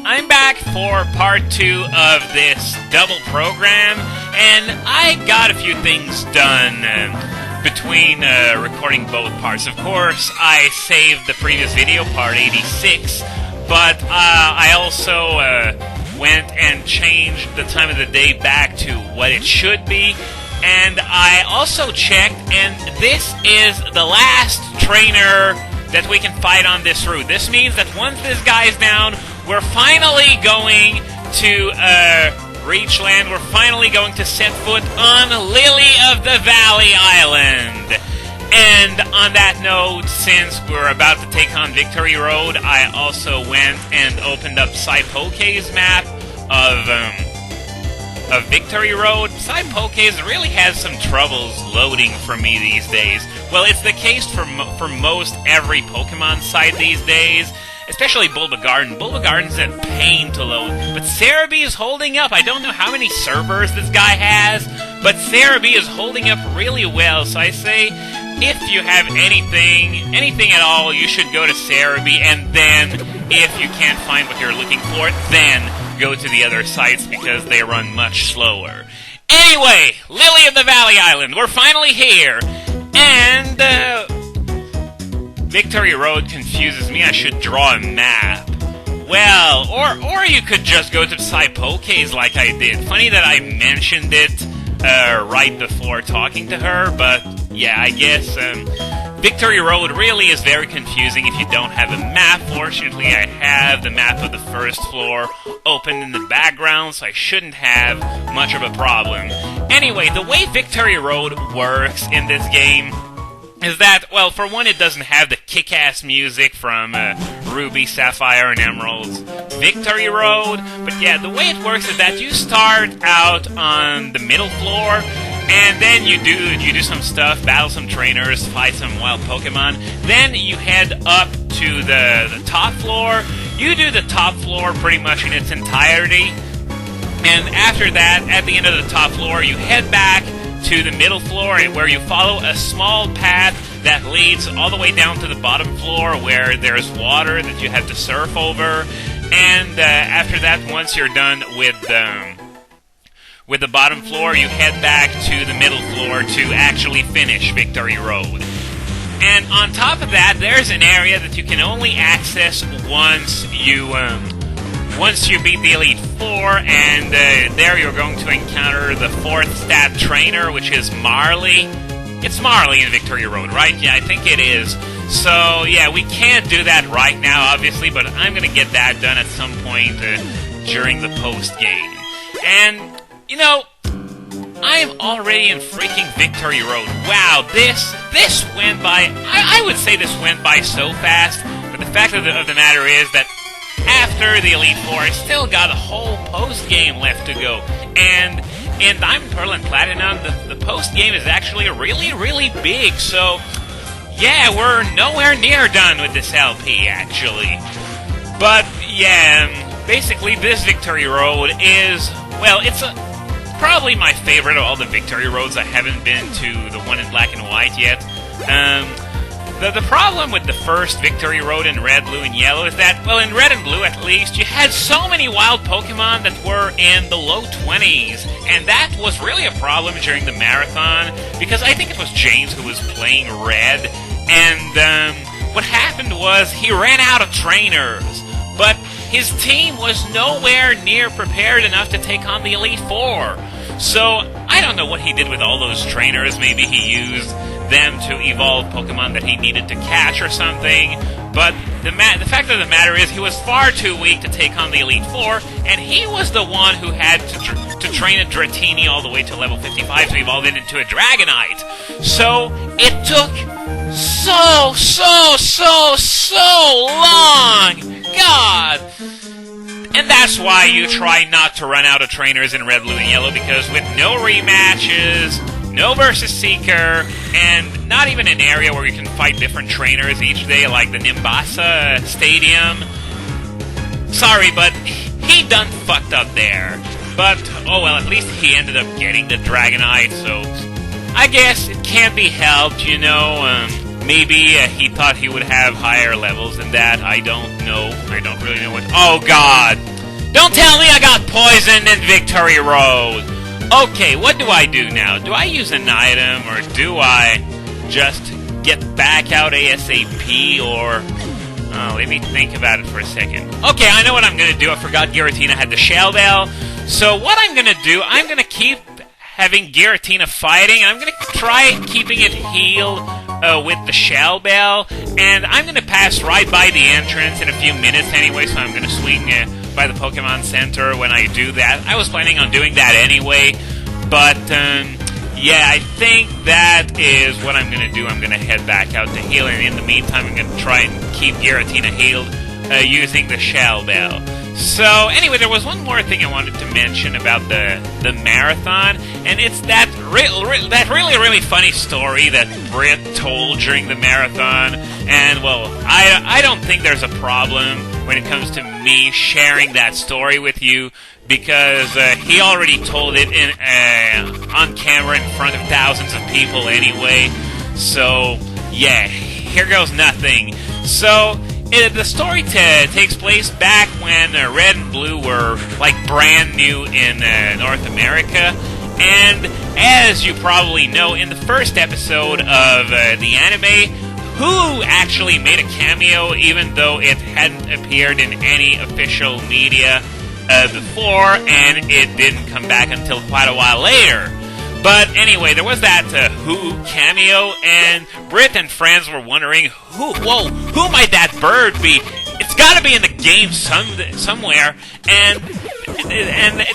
I'm back for part 2 of this double program, and I got a few things done between recording both parts. Of course, I saved the previous video, part 86, but I also went and changed the time of the day back to what it should be, and I also checked, and this is the last trainer that we can fight on this route. This means that once this guy's down, we're finally going to reach land. We're finally going to set foot on Lily of the Valley Island. And on that note, since we're about to take on Victory Road, I also went and opened up Poké's map of Victory Road. Poké's really has some troubles loading for me these days. Well, it's the case for most every Pokemon site these days, especially Bulba Garden. Bulba Garden's a pain to load, but Cerebi is holding up. I don't know how many servers this guy has, but Cerebi is holding up really well, so I say, if you have anything at all, you should go to Cerebi, and then, if you can't find what you're looking for, then go to the other sites, because they run much slower. Anyway, Lily of the Valley Island, we're finally here, and, Victory Road confuses me. I should draw a map. Well, or you could just go to Poké's like I did. Funny that I mentioned it right before talking to her, but yeah, I guess Victory Road really is very confusing if you don't have a map. Fortunately, I have the map of the first floor open in the background, so I shouldn't have much of a problem. Anyway, the way Victory Road works in this game is that, well, for one, it doesn't have the kick-ass music from Ruby, Sapphire, and Emerald's Victory Road, but yeah, the way it works is that you start out on the middle floor, and then you do some stuff, battle some trainers, fight some wild Pokemon, then you head up to the top floor. You do the top floor pretty much in its entirety, and after that, at the end of the top floor, you head back to the middle floor, where you follow a small path that leads all the way down to the bottom floor, where there's water that you have to surf over. And after that, once you're done with the bottom floor, you head back to the middle floor to actually finish Victory Road. And on top of that, there's an area that you can only access once you beat the Elite Four, and there you're going to encounter the 4th stat trainer, which is Marley. It's Marley in Victory Road, right? Yeah, I think it is. So, yeah, we can't do that right now, obviously, but I'm going to get that done at some point during the post-game. And, you know, I'm already in freaking Victory Road. Wow, this went by... I would say this went by so fast, but the fact of the matter is that after the Elite Four, I still got a whole post-game left to go. And in Diamond, Pearl, and Platinum, the post-game is actually really, really big. So, yeah, we're nowhere near done with this LP, actually. But, yeah, basically this Victory Road is, well, it's probably my favorite of all the Victory Roads. I haven't been to the one in black and white yet. The problem with the first Victory Road in Red, Blue, and Yellow is that, well, in Red and Blue at least, you had so many wild Pokemon that were in the low 20s, and that was really a problem during the marathon, because I think it was James who was playing Red, and what happened was he ran out of trainers, but his team was nowhere near prepared enough to take on the Elite Four. So, I don't know what he did with all those trainers. Maybe he used them to evolve Pokemon that he needed to catch or something. But the fact of the matter is, he was far too weak to take on the Elite Four, and he was the one who had to train a Dratini all the way to level 55 to evolve it into a Dragonite. So, it took so long! God! And that's why you try not to run out of trainers in Red, Blue, and Yellow, because with no rematches, no versus Seeker, and not even an area where you can fight different trainers each day like the Nimbasa Stadium, sorry, but he done fucked up there. But, oh well, at least he ended up getting the Dragonite, so I guess it can't be helped, you know. Maybe he thought he would have higher levels than that. I don't know. I don't really know what... Oh, God! Don't tell me I got poisoned in Victory Road! Okay, what do I do now? Do I use an item, or do I just get back out ASAP, or... let me think about it for a second. Okay, I know what I'm gonna do. I forgot Giratina had the Shell Bell. So what I'm gonna do, I'm gonna keep having Giratina fighting, and I'm gonna try keeping it healed with the Shell Bell, and I'm gonna pass right by the entrance in a few minutes anyway, so I'm gonna swing by the Pokemon Center when I do that. I was planning on doing that anyway, but yeah, I think that is what I'm going to do. I'm going to head back out to heal, and in the meantime, I'm going to try and keep Giratina healed using the Shell Bell. So, anyway, there was one more thing I wanted to mention about the marathon, and it's that really funny story that Britt told during the marathon. And, well, I don't think there's a problem when it comes to me sharing that story with you, because he already told it on camera in front of thousands of people anyway. So, yeah, here goes nothing. So, the story takes place back when Red and Blue were, like, brand new in North America. And, as you probably know, in the first episode of the anime, who actually made a cameo, even though it hadn't appeared in any official media before, and it didn't come back until quite a while later. But anyway, there was that Who cameo, and Britt and friends were wondering, who might that bird be? It's gotta be in the game somewhere, and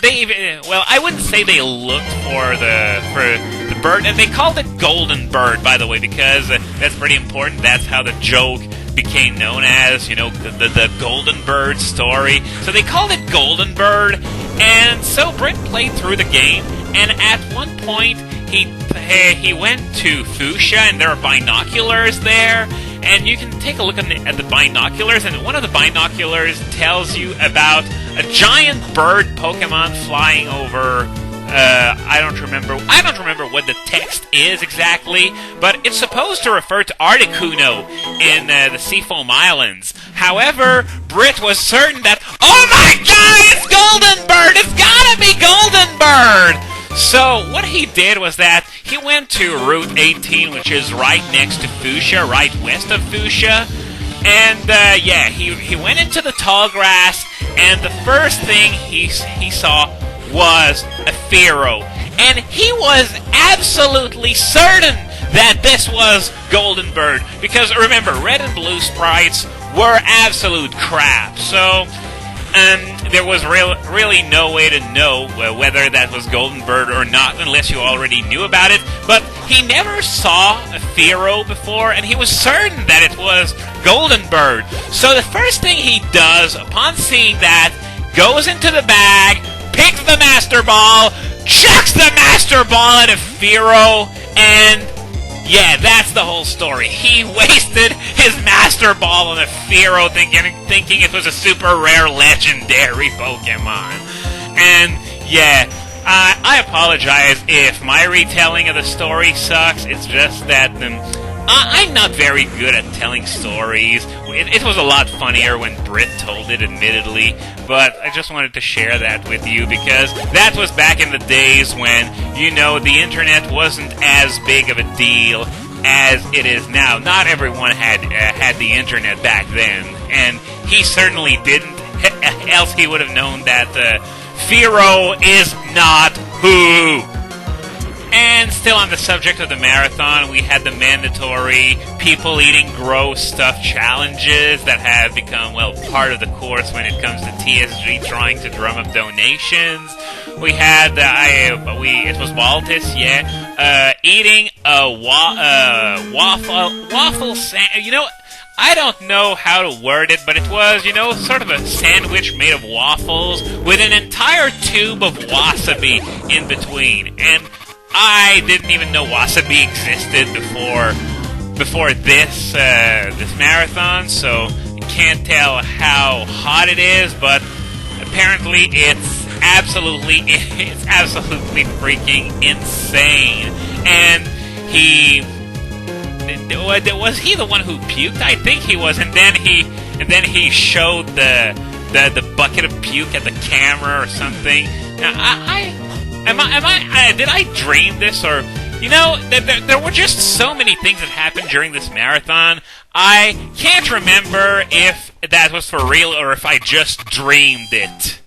they even, well, I wouldn't say they looked for the bird, and they called it Golden Bird, by the way, because that's pretty important. That's how the joke became known as, the Golden Bird story. So they called it Golden Bird, and so Britt played through the game, and at one point he went to Fuchsia, and there are binoculars there, and you can take a look at the binoculars, and one of the binoculars tells you about a giant bird Pokemon flying over. I don't remember what the text is exactly, but it's supposed to refer to Articuno in the Seafoam Islands. However, Britt was certain that, oh my god, it's Golden Bird! It's gotta be Golden Bird! So, what he did was that he went to Route 18, which is right next to Fuchsia, right west of Fuchsia, and yeah, he went into the tall grass, and the first thing he saw was a Fearow, and he was absolutely certain that this was Golden Bird, because remember, Red and Blue sprites were absolute crap, so there was really no way to know whether that was Golden Bird or not unless you already knew about it, but he never saw a Fearow before, and he was certain that it was Golden Bird. So the first thing he does upon seeing that, goes into the bag, picks the Master Ball, chucks the Master Ball at a Fearow, and yeah, that's the whole story. He wasted his Master Ball on a Fearow thinking it was a super rare legendary Pokemon. And yeah, I apologize if my retelling of the story sucks. It's just that I'm not very good at telling stories. It was a lot funnier when Britt told it, admittedly, but I just wanted to share that with you because that was back in the days when, the internet wasn't as big of a deal as it is now. Not everyone had the internet back then, and he certainly didn't, else he would have known that Fearow is not who. And still on the subject of the marathon, we had the mandatory people eating gross stuff challenges that have become, part of the course when it comes to TSG trying to drum up donations. We had, it was Waltis, eating a waffle sandwich. I don't know how to word it, but it was, sort of a sandwich made of waffles with an entire tube of wasabi in between. And I didn't even know wasabi existed before this marathon, so I can't tell how hot it is, but apparently it's absolutely freaking insane. And was he the one who puked? I think he was, and then he showed the the bucket of puke at the camera or something. Now, did I dream this, or, you know, there were just so many things that happened during this marathon. I can't remember if that was for real or if I just dreamed it.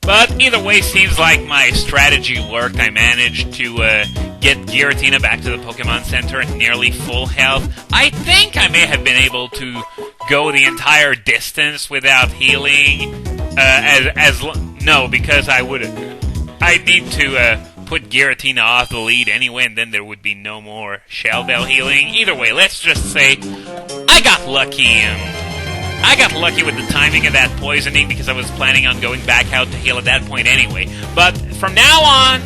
But either way, seems like my strategy worked. I managed to get Giratina back to the Pokemon Center at nearly full health. I think I may have been able to go the entire distance without healing. No, because I'd need to put Giratina off the lead anyway, and then there would be no more Shell Bell healing. Either way, let's just say I got lucky. I got lucky with the timing of that poisoning because I was planning on going back out to heal at that point anyway. But from now on,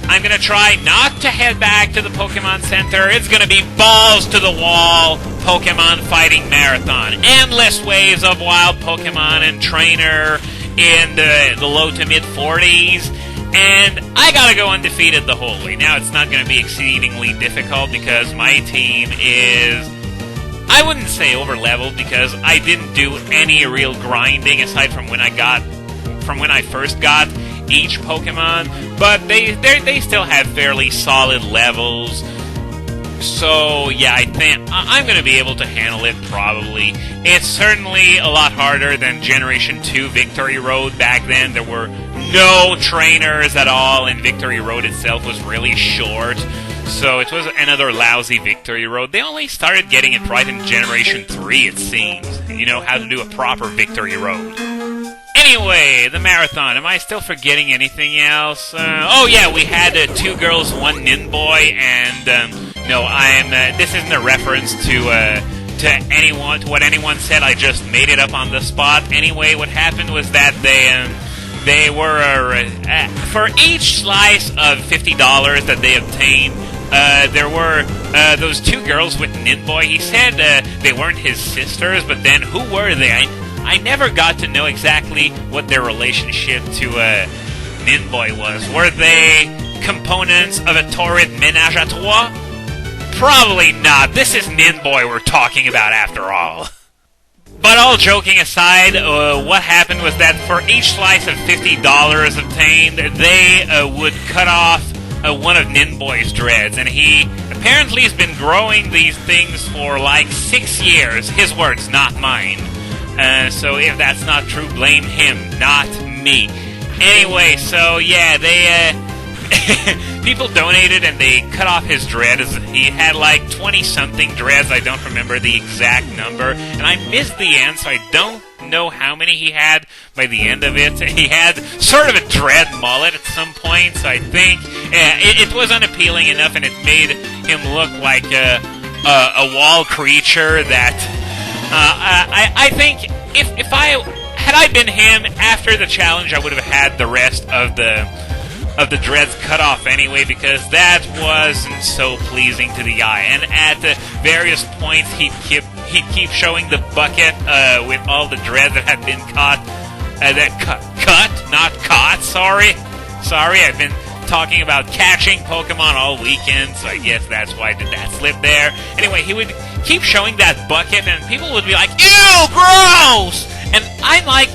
I'm going to try not to head back to the Pokemon Center. It's going to be balls to the wall Pokemon fighting marathon. Endless waves of wild Pokemon and trainer in the low to mid 40s. And I got to go undefeated the whole way. Now, it's not going to be exceedingly difficult because my team is, I wouldn't say over-leveled because I didn't do any real grinding aside from when I first got each Pokemon, but they still have fairly solid levels. So yeah, I think I'm going to be able to handle it probably. It's certainly a lot harder than Generation 2 Victory Road. Back then there were no trainers at all, and Victory Road itself was really short. So it was another lousy Victory Road. They only started getting it right in Generation 3, it seems. You know how to do a proper Victory Road. Anyway, the marathon. Am I still forgetting anything else? Oh yeah, we had 2 girls, 1 nin boy, and no, this isn't a reference to what anyone said. I just made it up on the spot. Anyway, what happened was that they were for each slice of $50 that they obtained. There were those 2 girls with nin boy. He said they weren't his sisters, but then who were they? I never got to know exactly what their relationship to nin boy was. Were they components of a torrid ménage à trois? Probably not. This is nin boy we're talking about after all. But all joking aside, what happened was that for each slice of $50 obtained, they would cut off one of Nin Boy's dreads, and he apparently has been growing these things for like 6 years. His words, not mine. So if that's not true, blame him, not me. Anyway, so yeah, they people donated and they cut off his dreads. He had like 20-something dreads. I don't remember the exact number, and I missed the end, so I don't know how many he had by the end of it. He had sort of a dread mullet at some point, so I think it was unappealing enough, and it made him look like a wall creature that I think if I had been him after the challenge, I would have had the rest of the dreads cut off anyway, because that wasn't so pleasing to the eye. And at various points, he'd keep showing the bucket with all the dreads that had been cut, not caught. Sorry, I've been talking about catching Pokemon all weekend, so I guess that's why I did that slip there. Anyway, he would keep showing that bucket, and people would be like, "Ew, gross!" And I'm like,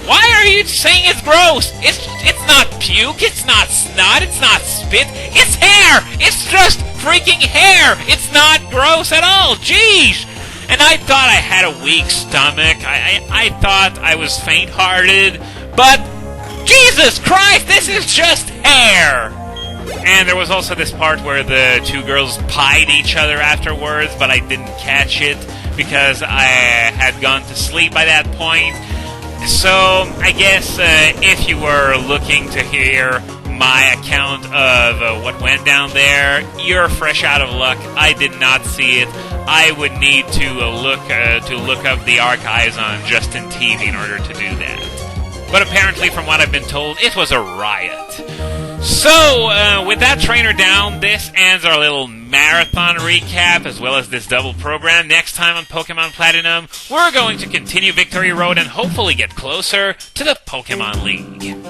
why are you saying it's gross? It's not puke, it's not snot, it's not spit, it's hair! It's just freaking hair! It's not gross at all, jeez! And I thought I had a weak stomach, I thought I was faint-hearted, but Jesus Christ, this is just hair! And there was also this part where the 2 girls pied each other afterwards, but I didn't catch it because I had gone to sleep by that point. So, I guess if you were looking to hear my account of what went down there, you're fresh out of luck. I did not see it. I would need to look up the archives on Justin TV in order to do that. But apparently, from what I've been told, it was a riot. So, with that trainer down, this ends our little marathon recap, as well as this double program. Next time on Pokemon Platinum, we're going to continue Victory Road and hopefully get closer to the Pokemon League.